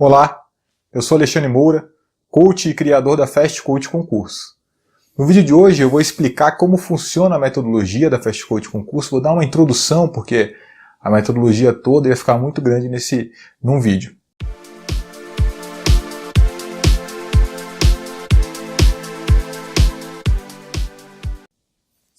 Olá, eu sou Alexandre Moura, coach e criador da Fast Coach Concurso. No vídeo de hoje eu vou explicar como funciona a metodologia da Fast Coach Concurso, vou dar uma introdução porque a metodologia toda ia ficar muito grande num vídeo.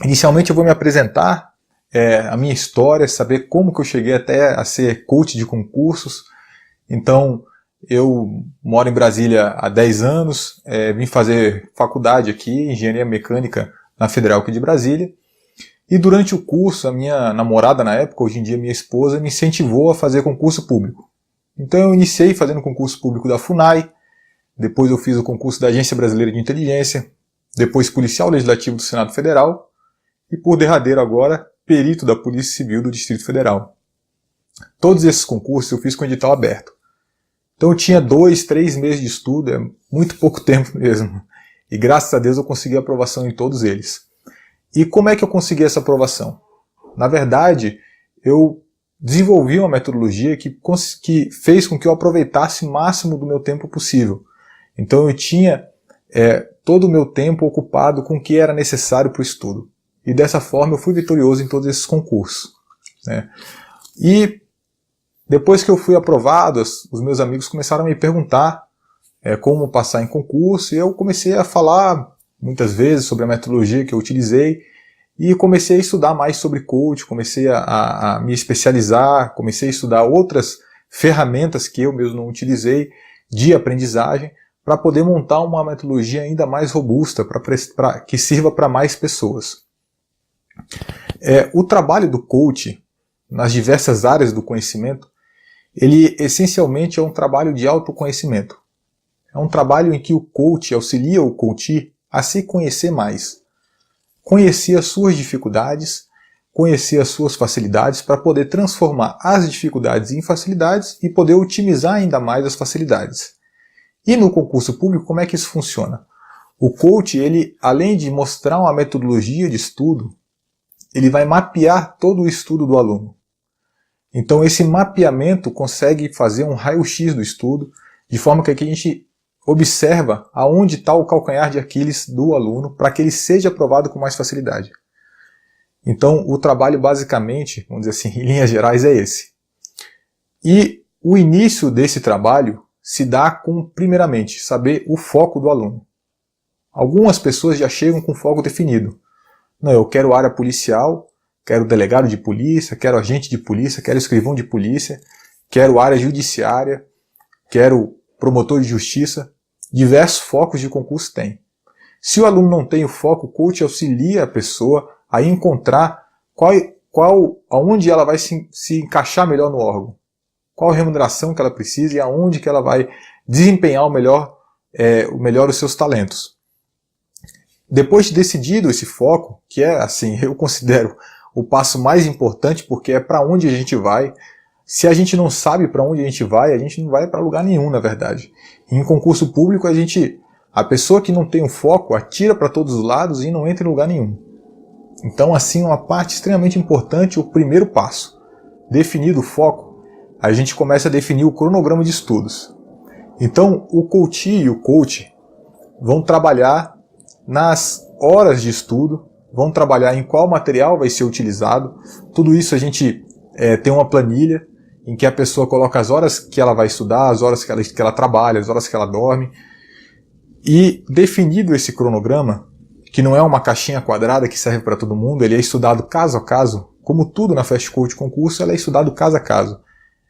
Inicialmente eu vou me apresentar, a minha história, saber como que eu cheguei até a ser coach de concursos. Então, eu moro em Brasília há 10 anos, vim fazer faculdade aqui, Engenharia Mecânica na Federal aqui de Brasília. E durante o curso, a minha namorada na época, hoje em dia minha esposa, me incentivou a fazer concurso público. Então eu iniciei fazendo concurso público da FUNAI, depois eu fiz o concurso da Agência Brasileira de Inteligência, depois policial legislativo do Senado Federal e por derradeiro agora, perito da Polícia Civil do Distrito Federal. Todos esses concursos eu fiz com edital aberto. Então eu tinha 2, 3 meses de estudo, é muito pouco tempo mesmo. E graças a Deus eu consegui aprovação em todos eles. E como é que eu consegui essa aprovação? Na verdade, eu desenvolvi uma metodologia que fez com que eu aproveitasse o máximo do meu tempo possível. Então eu tinha todo o meu tempo ocupado com o que era necessário para o estudo. E dessa forma eu fui vitorioso em todos esses concursos, né? E depois que eu fui aprovado, os meus amigos começaram a me perguntar como passar em concurso, e eu comecei a falar muitas vezes sobre a metodologia que eu utilizei, e comecei a estudar mais sobre coach, comecei a me especializar, comecei a estudar outras ferramentas que eu mesmo não utilizei de aprendizagem, para poder montar uma metodologia ainda mais robusta, que sirva para mais pessoas. O trabalho do coach, nas diversas áreas do conhecimento, ele essencialmente é um trabalho de autoconhecimento. É um trabalho em que o coach auxilia o coachee a se conhecer mais. Conhecer as suas dificuldades, conhecer as suas facilidades para poder transformar as dificuldades em facilidades e poder otimizar ainda mais as facilidades. E no concurso público, como é que isso funciona? O coach, ele, além de mostrar uma metodologia de estudo, ele vai mapear todo o estudo do aluno. Então esse mapeamento consegue fazer um raio-x do estudo, de forma que aqui a gente observa aonde está o calcanhar de Aquiles do aluno, para que ele seja aprovado com mais facilidade. Então o trabalho basicamente, vamos dizer assim, em linhas gerais é esse. E o início desse trabalho se dá com, primeiramente, saber o foco do aluno. Algumas pessoas já chegam com foco definido. Não, eu quero área policial, quero delegado de polícia, quero agente de polícia, quero escrivão de polícia, quero área judiciária, quero promotor de justiça. Diversos focos de concurso tem. Se o aluno não tem o foco, o coach auxilia a pessoa a encontrar aonde ela vai se encaixar melhor no órgão. Qual a remuneração que ela precisa e aonde que ela vai desempenhar o melhor os seus talentos. Depois de decidido esse foco, que é assim, eu considero o passo mais importante, porque é para onde a gente vai. Se a gente não sabe para onde a gente não vai para lugar nenhum, na verdade. Em concurso público, a pessoa que não tem um foco atira para todos os lados e não entra em lugar nenhum. Então, assim, uma parte extremamente importante, o primeiro passo. Definido o foco, a gente começa a definir o cronograma de estudos. Então, o coachee e o coach vão trabalhar nas horas de estudo, vão trabalhar em qual material vai ser utilizado. Tudo isso a gente tem uma planilha em que a pessoa coloca as horas que ela vai estudar, as horas que ela trabalha, as horas que ela dorme. E definido esse cronograma, que não é uma caixinha quadrada que serve para todo mundo, ele é estudado caso a caso, como tudo na Fast Coach Concurso, ela é estudado caso a caso.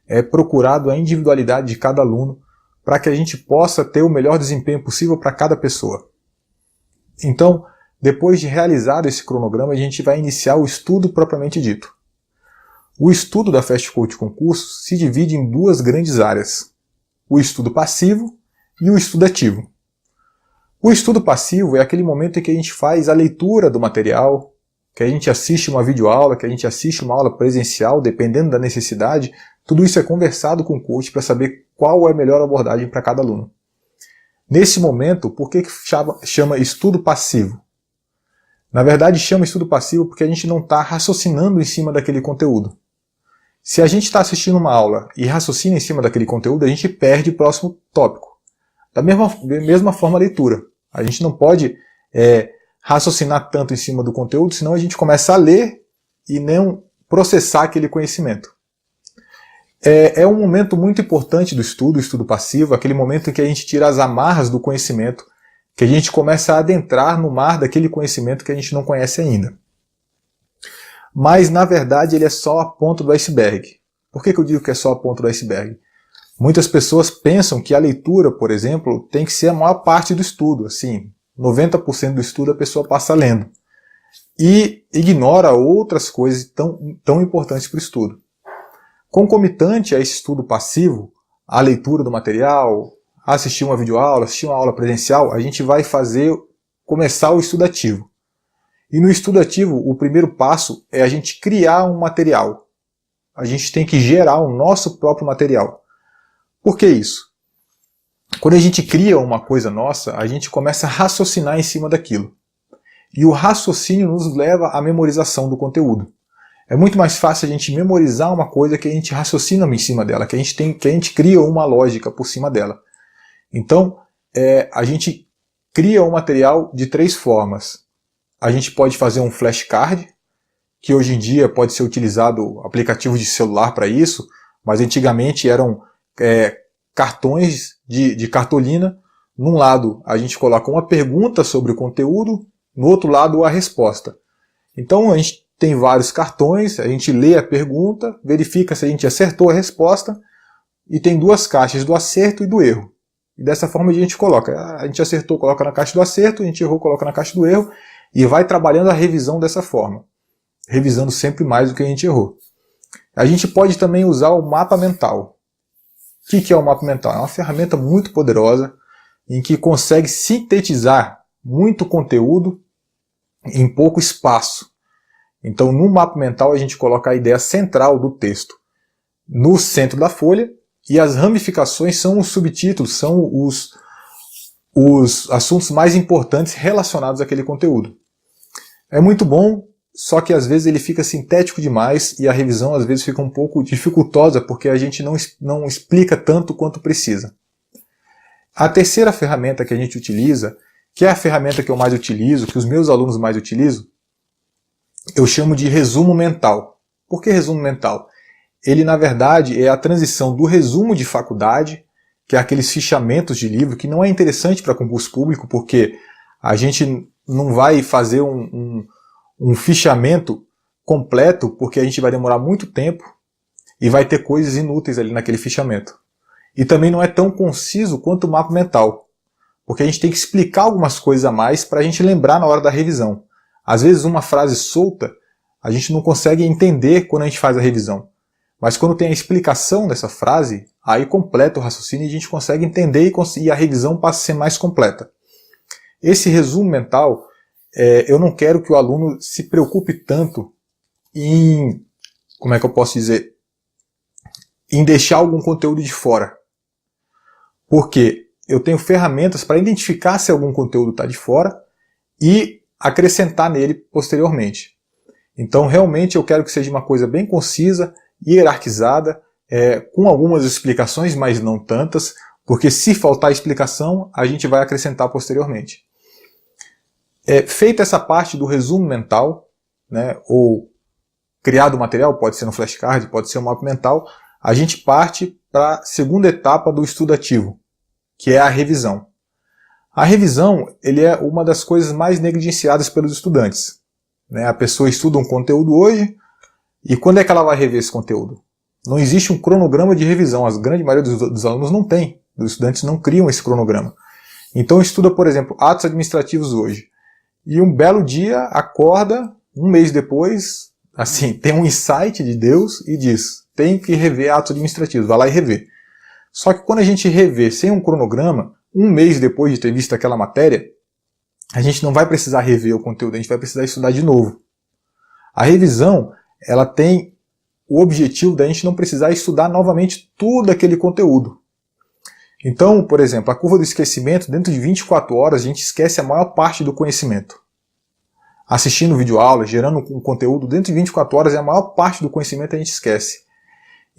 É procurado a individualidade de cada aluno para que a gente possa ter o melhor desempenho possível para cada pessoa. Então, depois de realizado esse cronograma, a gente vai iniciar o estudo propriamente dito. O estudo da Fast Coach Concurso se divide em duas grandes áreas: o estudo passivo e o estudo ativo. O estudo passivo é aquele momento em que a gente faz a leitura do material, que a gente assiste uma videoaula, que a gente assiste uma aula presencial, dependendo da necessidade. Tudo isso é conversado com o coach para saber qual é a melhor abordagem para cada aluno. Nesse momento, por que chama estudo passivo? Na verdade, chama estudo passivo porque a gente não está raciocinando em cima daquele conteúdo. Se a gente está assistindo uma aula e raciocina em cima daquele conteúdo, a gente perde o próximo tópico. Da mesma forma a leitura. A gente não pode raciocinar tanto em cima do conteúdo, senão a gente começa a ler e não processar aquele conhecimento. É um momento muito importante do estudo, o estudo passivo, aquele momento em que a gente tira as amarras do conhecimento, que a gente começa a adentrar no mar daquele conhecimento que a gente não conhece ainda. Mas, na verdade, ele é só a ponta do iceberg. Por que eu digo que é só a ponta do iceberg? Muitas pessoas pensam que a leitura, por exemplo, tem que ser a maior parte do estudo. Assim, 90% do estudo a pessoa passa lendo. E ignora outras coisas tão importantes para o estudo. Concomitante a esse estudo passivo, a leitura do material, assistir uma videoaula, assistir uma aula presencial, a gente vai começar o estudo ativo. E no estudo ativo, o primeiro passo é a gente criar um material. A gente tem que gerar o nosso próprio material. Por que isso? Quando a gente cria uma coisa nossa, a gente começa a raciocinar em cima daquilo. E o raciocínio nos leva à memorização do conteúdo. É muito mais fácil a gente memorizar uma coisa que a gente raciocina em cima dela, que a gente cria uma lógica por cima dela. Então, a gente cria um material de 3 formas. A gente pode fazer um flashcard, que hoje em dia pode ser utilizado aplicativo de celular para isso, mas antigamente eram cartões de cartolina. Num lado a gente coloca uma pergunta sobre o conteúdo, no outro lado a resposta. Então a gente tem vários cartões, a gente lê a pergunta, verifica se a gente acertou a resposta, e tem 2 caixas do acerto e do erro. E dessa forma a gente coloca, a gente acertou, coloca na caixa do acerto, a gente errou, coloca na caixa do erro, e vai trabalhando a revisão dessa forma, revisando sempre mais do que a gente errou. A gente pode também usar o mapa mental. O que é o mapa mental? É uma ferramenta muito poderosa, em que consegue sintetizar muito conteúdo em pouco espaço. Então, no mapa mental, a gente coloca a ideia central do texto no centro da folha, e as ramificações são os subtítulos, são os assuntos mais importantes relacionados àquele conteúdo. É muito bom, só que às vezes ele fica sintético demais e a revisão às vezes fica um pouco dificultosa, porque a gente não explica tanto quanto precisa. A terceira ferramenta que a gente utiliza, que é a ferramenta que eu mais utilizo, que os meus alunos mais utilizam, eu chamo de resumo mental. Por que resumo mental? Ele, na verdade, é a transição do resumo de faculdade, que é aqueles fichamentos de livro, que não é interessante para concurso público, porque a gente não vai fazer um fichamento completo, porque a gente vai demorar muito tempo e vai ter coisas inúteis ali naquele fichamento. E também não é tão conciso quanto o mapa mental, porque a gente tem que explicar algumas coisas a mais para a gente lembrar na hora da revisão. Às vezes uma frase solta a gente não consegue entender quando a gente faz a revisão. Mas quando tem a explicação dessa frase, aí completa o raciocínio e a gente consegue entender e a revisão passa a ser mais completa. Esse resumo mental, eu não quero que o aluno se preocupe tanto em, como é que eu posso dizer, em deixar algum conteúdo de fora. Porque eu tenho ferramentas para identificar se algum conteúdo está de fora e acrescentar nele posteriormente. Então realmente eu quero que seja uma coisa bem concisa, hierarquizada, com algumas explicações, mas não tantas, porque se faltar explicação, a gente vai acrescentar posteriormente. Feita essa parte do resumo mental, né, ou criado o material, pode ser no flashcard, pode ser um mapa mental, a gente parte para a segunda etapa do estudo ativo, que é a revisão. A revisão ele é uma das coisas mais negligenciadas pelos estudantes. Né? A pessoa estuda um conteúdo hoje, e quando é que ela vai rever esse conteúdo? Não existe um cronograma de revisão, a grande maioria dos alunos não tem, os estudantes não criam esse cronograma. Então estuda, por exemplo, atos administrativos hoje, e um belo dia acorda, um mês depois, assim, tem um insight de Deus e diz, tem que rever atos administrativos, vai lá e rever. Só que quando a gente revê sem um cronograma, um mês depois de ter visto aquela matéria, a gente não vai precisar rever o conteúdo, a gente vai precisar estudar de novo. A revisão, ela tem o objetivo da gente não precisar estudar novamente todo aquele conteúdo. Então, por exemplo, a curva do esquecimento, dentro de 24 horas, a gente esquece a maior parte do conhecimento. Assistindo videoaula, gerando um conteúdo, dentro de 24 horas, a maior parte do conhecimento a gente esquece.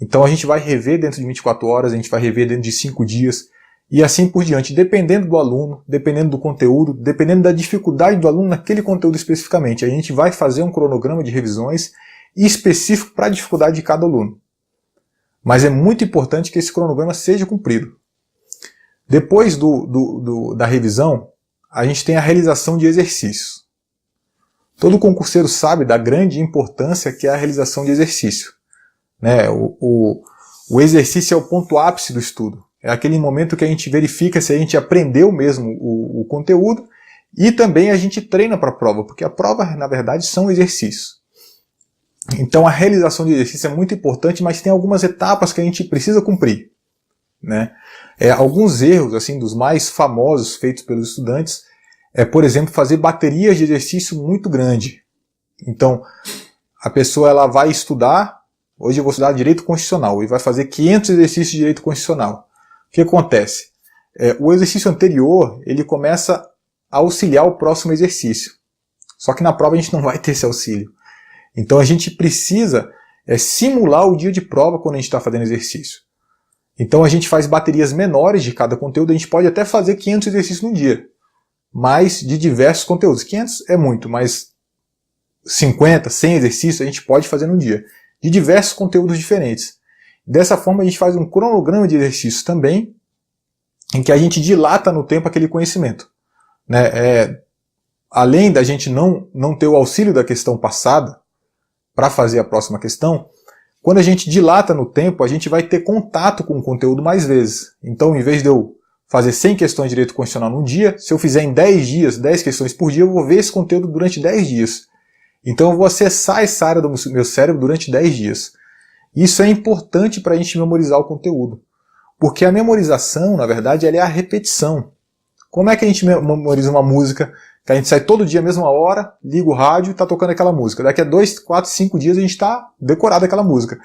Então a gente vai rever dentro de 24 horas, a gente vai rever dentro de 5 dias, e assim por diante, dependendo do aluno, dependendo do conteúdo, dependendo da dificuldade do aluno naquele conteúdo especificamente. A gente vai fazer um cronograma de revisões específico para a dificuldade de cada aluno. Mas é muito importante que esse cronograma seja cumprido. Depois da revisão, a gente tem a realização de exercícios. Todo concurseiro sabe da grande importância que é a realização de exercício. Né? O exercício é o ponto ápice do estudo. É aquele momento que a gente verifica se a gente aprendeu mesmo o conteúdo e também a gente treina para a prova, porque a prova, na verdade, são exercícios. Então a realização de exercício é muito importante, mas tem algumas etapas que a gente precisa cumprir. Né? Alguns erros, assim, dos mais famosos feitos pelos estudantes, por exemplo, fazer baterias de exercício muito grande. Então, a pessoa ela vai estudar, hoje eu vou estudar Direito Constitucional, e vai fazer 500 exercícios de Direito Constitucional. O que acontece? O exercício anterior, ele começa a auxiliar o próximo exercício. Só que na prova a gente não vai ter esse auxílio. Então a gente precisa simular o dia de prova quando a gente está fazendo exercício. Então a gente faz baterias menores de cada conteúdo, a gente pode até fazer 500 exercícios no dia, mas de diversos conteúdos. 500 é muito, mas 50, 100 exercícios a gente pode fazer no dia, de diversos conteúdos diferentes. Dessa forma a gente faz um cronograma de exercícios também, em que a gente dilata no tempo aquele conhecimento. Né? Além da gente não ter o auxílio da questão passada, para fazer a próxima questão, quando a gente dilata no tempo, a gente vai ter contato com o conteúdo mais vezes. Então, em vez de eu fazer 100 questões de direito constitucional num dia, se eu fizer em 10 dias, 10 questões por dia, eu vou ver esse conteúdo durante 10 dias. Então, eu vou acessar essa área do meu cérebro durante 10 dias. Isso é importante para a gente memorizar o conteúdo. Porque a memorização, na verdade, ela é a repetição. Como é que a gente memoriza uma música que a gente sai todo dia à mesma hora, liga o rádio e está tocando aquela música? Daqui a 2, 4, 5 dias a gente está decorado aquela música.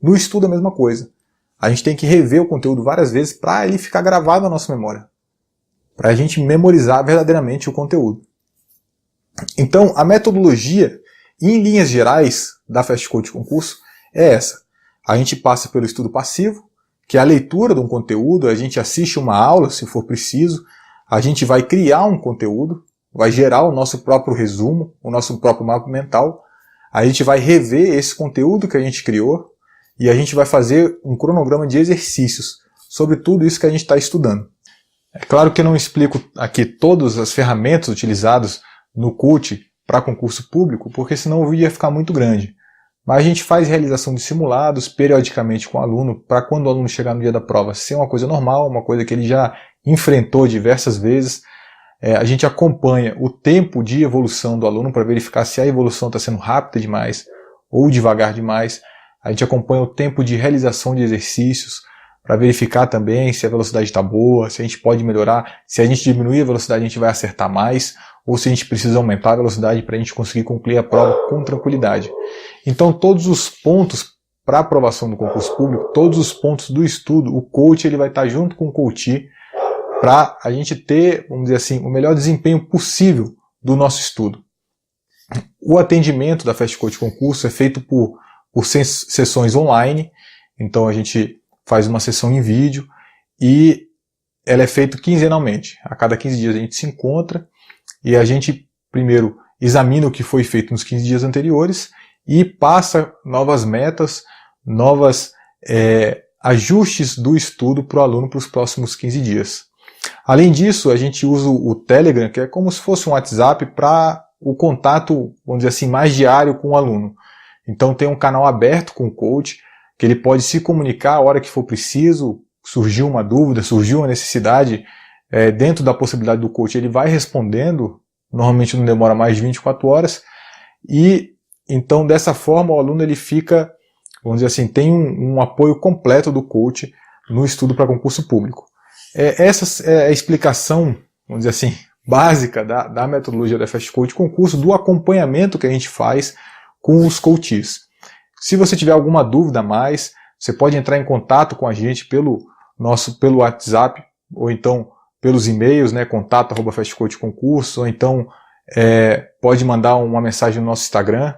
No estudo é a mesma coisa. A gente tem que rever o conteúdo várias vezes para ele ficar gravado na nossa memória. Para a gente memorizar verdadeiramente o conteúdo. Então, a metodologia, em linhas gerais, da Fast Code Concurso é essa. A gente passa pelo estudo passivo, que é a leitura de um conteúdo, a gente assiste uma aula, se for preciso, a gente vai criar um conteúdo, vai gerar o nosso próprio resumo, o nosso próprio mapa mental, a gente vai rever esse conteúdo que a gente criou e a gente vai fazer um cronograma de exercícios sobre tudo isso que a gente está estudando. É claro que eu não explico aqui todas as ferramentas utilizadas no CUT para concurso público, porque senão o vídeo ia ficar muito grande. Mas a gente faz realização de simulados periodicamente com o aluno, para quando o aluno chegar no dia da prova ser uma coisa normal, uma coisa que ele já enfrentou diversas vezes. A gente acompanha o tempo de evolução do aluno para verificar se a evolução está sendo rápida demais ou devagar demais. A gente acompanha o tempo de realização de exercícios para verificar também se a velocidade está boa, se a gente pode melhorar, se a gente diminuir a velocidade a gente vai acertar mais, ou se a gente precisa aumentar a velocidade para a gente conseguir concluir a prova com tranquilidade. Então todos os pontos para aprovação do concurso público, todos os pontos do estudo, o coach ele vai estar junto com o coachee para a gente ter, vamos dizer assim, o melhor desempenho possível do nosso estudo. O atendimento da Fast Code Concurso é feito por sessões online, então a gente faz uma sessão em vídeo e ela é feita quinzenalmente. A cada 15 dias a gente se encontra e a gente primeiro examina o que foi feito nos 15 dias anteriores e passa novas metas, novos ajustes do estudo para o aluno para os próximos 15 dias. Além disso, a gente usa o Telegram, que é como se fosse um WhatsApp para o contato, vamos dizer assim, mais diário com o aluno. Então tem um canal aberto com o coach, que ele pode se comunicar a hora que for preciso, surgiu uma dúvida, surgiu uma necessidade, dentro da possibilidade do coach, ele vai respondendo, normalmente não demora mais de 24 horas, e então dessa forma o aluno ele fica, vamos dizer assim, tem um apoio completo do coach no estudo para concurso público. Essa é a explicação, vamos dizer assim, básica da metodologia da Fast Code Concurso, do acompanhamento que a gente faz com os coaches. Se você tiver alguma dúvida a mais, você pode entrar em contato com a gente pelo WhatsApp, ou então pelos e-mails, né, contato@fastcodeconcurso, ou então pode mandar uma mensagem no nosso Instagram,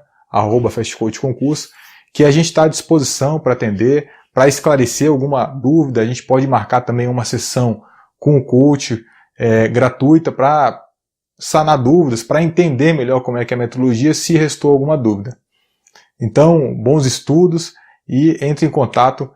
@fastcodeconcurso, que a gente está à disposição para atender. para esclarecer alguma dúvida, a gente pode marcar também uma sessão com o coach gratuita para sanar dúvidas, para entender melhor como é que é a metodologia, se restou alguma dúvida. Então, bons estudos e entre em contato